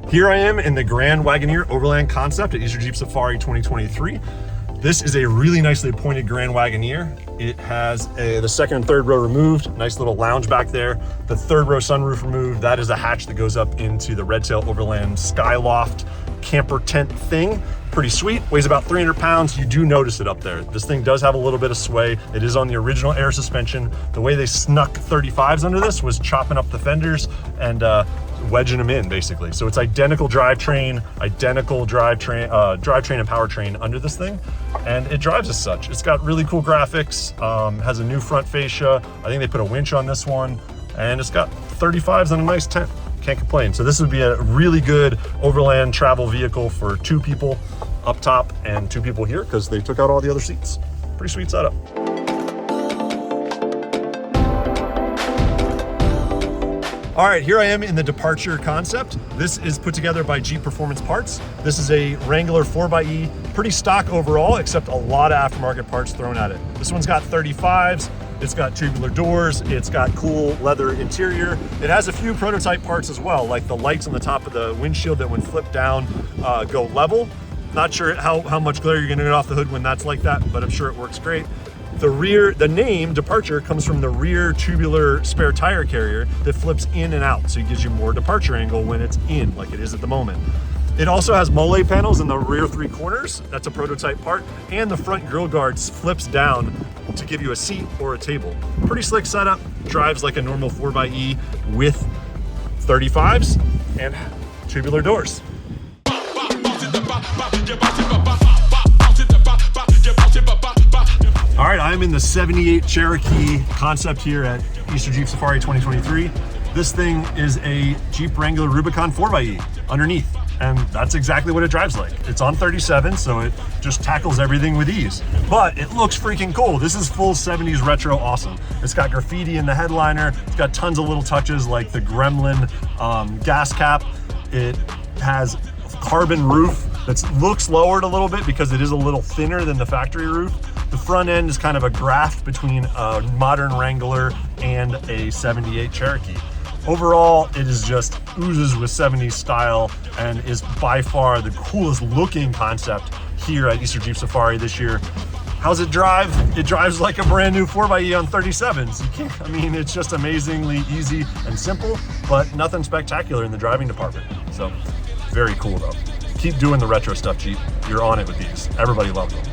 Here I am in the Grand Wagoneer Overland concept at Easter Jeep Safari 2023. This is a really nicely appointed Grand Wagoneer. It has the second and third row removed, nice little lounge back there. The third row sunroof removed. That is a hatch that goes up into the Red Tail Overland Skyloft camper tent thing. Pretty sweet, weighs about 300 pounds. You do notice it up there. This thing does have a little bit of sway. It is on the original air suspension. The way they snuck 35s under this was chopping up the fenders and wedging them in, basically. So it's identical drivetrain and powertrain under this thing, and it drives as such. It's got really cool graphics, has a new front fascia. I think they put a winch on this one, and it's got 35s and a nice tent. Can't complain. So this would be a really good overland travel vehicle for 2 people up top and 2 people here, because they took out all the other seats. Pretty sweet setup. All right, here I am in the Departure concept. This is put together by Jeep Performance Parts. This is a Wrangler 4xe, pretty stock overall, except a lot of aftermarket parts thrown at it. This one's got 35s, it's got tubular doors, it's got cool leather interior. It has a few prototype parts as well, like the lights on the top of the windshield that when flipped down go level. Not sure how much glare you're gonna get off the hood when that's like that, but I'm sure it works great. The name Departure comes from the rear tubular spare tire carrier that flips in and out, so it gives you more departure angle when it's in, like it is at the moment. It also has mole panels in the rear 3 corners. That's a prototype part. And the front grill guard flips down to give you a seat or a table. Pretty slick setup. Drives like a normal 4xe with 35s and tubular doors. All right, I'm in the 78 Cherokee concept here at Easter Jeep Safari 2023. This thing is a Jeep Wrangler Rubicon 4xe underneath, and that's exactly what it drives like. It's on 37, so it just tackles everything with ease. But it looks freaking cool. This is full 70s retro awesome. It's got graffiti in the headliner. It's got tons of little touches like the Gremlin gas cap. It has carbon roof that looks lowered a little bit because it is a little thinner than the factory roof. The front end is kind of a graft between a modern Wrangler and a 78 Cherokee. Overall, it is just oozes with 70s style and is by far the coolest looking concept here at Easter Jeep Safari this year. How's it drive? It drives like a brand new 4xe on 37s. I mean, it's just amazingly easy and simple, but nothing spectacular in the driving department. So very cool though. Keep doing the retro stuff, Jeep. You're on it with these. Everybody loves them.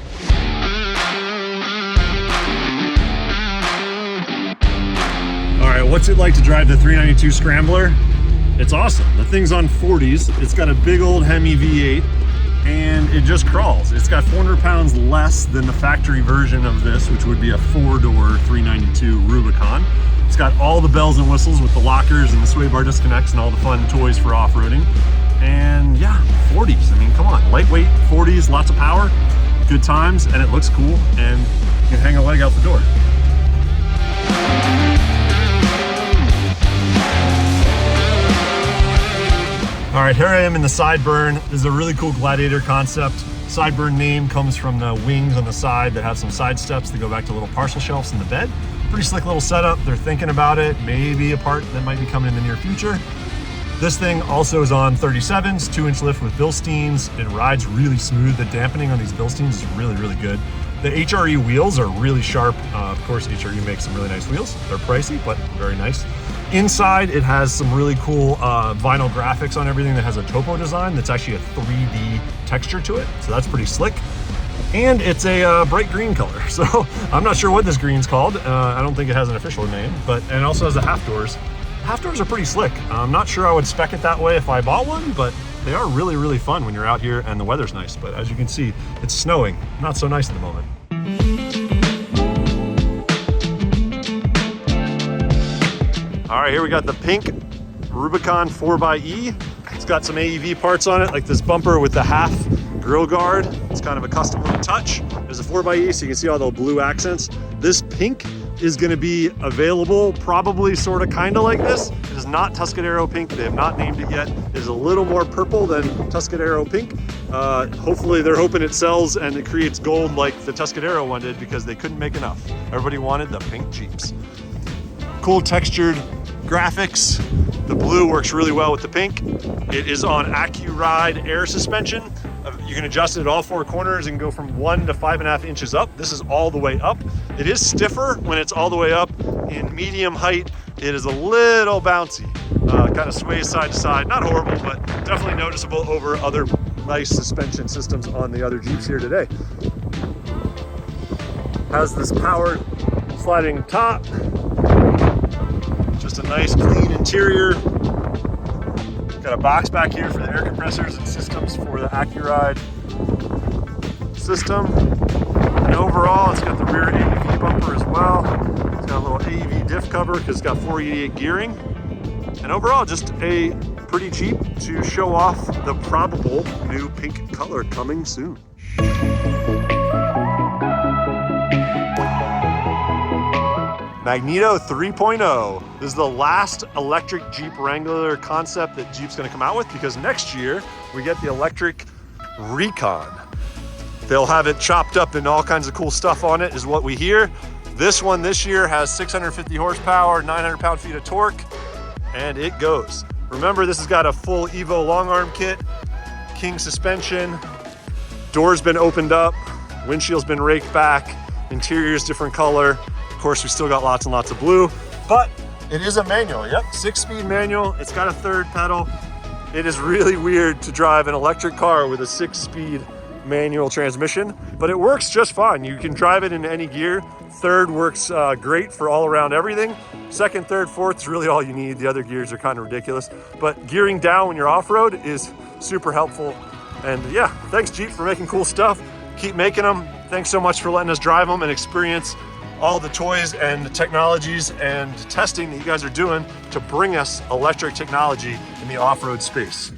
All right, what's it like to drive the 392 Scrambler? It's awesome. The thing's on 40s. It's got a big old Hemi V8 and it just crawls. It's got 400 pounds less than the factory version of this, which would be a 4-door 392 Rubicon. It's got all the bells and whistles with the lockers and the sway bar disconnects and all the fun toys for off-roading. And yeah, 40s. I mean, come on, lightweight 40s, lots of power, good times, and it looks cool, and you can hang a leg out the door. All right, here I am in the Sideburn. This is a really cool Gladiator concept. Sideburn name comes from the wings on the side that have some side steps that go back to little parcel shelves in the bed. Pretty slick little setup. They're thinking about it. Maybe a part that might be coming in the near future. This thing also is on 37s, 2-inch lift with Bilsteins. It rides really smooth. The dampening on these Bilsteins is really, really good. The HRE wheels are really sharp. Of course, HRE makes some really nice wheels. They're pricey, but very nice. Inside, it has some really cool vinyl graphics on everything that has a topo design that's actually a 3D texture to it. So that's pretty slick. And it's a bright green color. So I'm not sure what this green's called. I don't think it has an official name, and it also has the half doors. Half doors are pretty slick. I'm not sure I would spec it that way if I bought one, but they are really, really fun when you're out here and the weather's nice. But as you can see, it's snowing. Not so nice at the moment. All right, here we got the pink Rubicon 4xe. It's got some AEV parts on it, like this bumper with the half grill guard. It's kind of a custom little touch. There's a 4xe, so you can see all the blue accents. This pink is going to be available probably sort of kind of like this. It is not Tuscadero pink. They have not named it yet. It is a little more purple than Tuscadero pink. Hopefully they're hoping it sells and it creates gold like the Tuscadero one did, because they couldn't make enough. Everybody wanted the pink Jeeps. Cool textured graphics. The blue works really well with the pink. It is on AccuRide air suspension. You can adjust it at all four corners and go from 1 to 5.5 inches up. This is all the way up. It is stiffer when it's all the way up. In medium height, it is a little bouncy. Kind of sways side to side. Not horrible, but definitely noticeable over other nice suspension systems on the other Jeeps here today. Has this powered sliding top. Just a nice clean interior. Got a box back here for the air compressors and systems for the AccuRide system. And overall, it's got the rear AEV bumper as well. It's got a little AEV diff cover because it's got 488 gearing. And overall, just a pretty Jeep to show off the probable new pink color coming soon. Magneto 3.0. This is the last electric Jeep Wrangler concept that Jeep's gonna come out with, because next year we get the electric Recon. They'll have it chopped up and all kinds of cool stuff on it, is what we hear. This one this year has 650 horsepower, 900 pound-feet of torque, and it goes. Remember, this has got a full Evo long arm kit, king suspension, door's been opened up, windshield's been raked back, interior's different color. Of course, we still got lots and lots of blue, but it is a manual. Yep, 6-speed manual. It's got a third pedal. It is really weird to drive an electric car with a 6-speed manual transmission, but it works just fine. You can drive it in any gear. Third works great for all around everything. Second, third, fourth is really all you need. The other gears are kind of ridiculous, but gearing down when you're off-road is super helpful. And yeah, thanks Jeep for making cool stuff. Keep making them. Thanks so much for letting us drive them and experience all the toys and the technologies and testing that you guys are doing to bring us electric technology in the off-road space.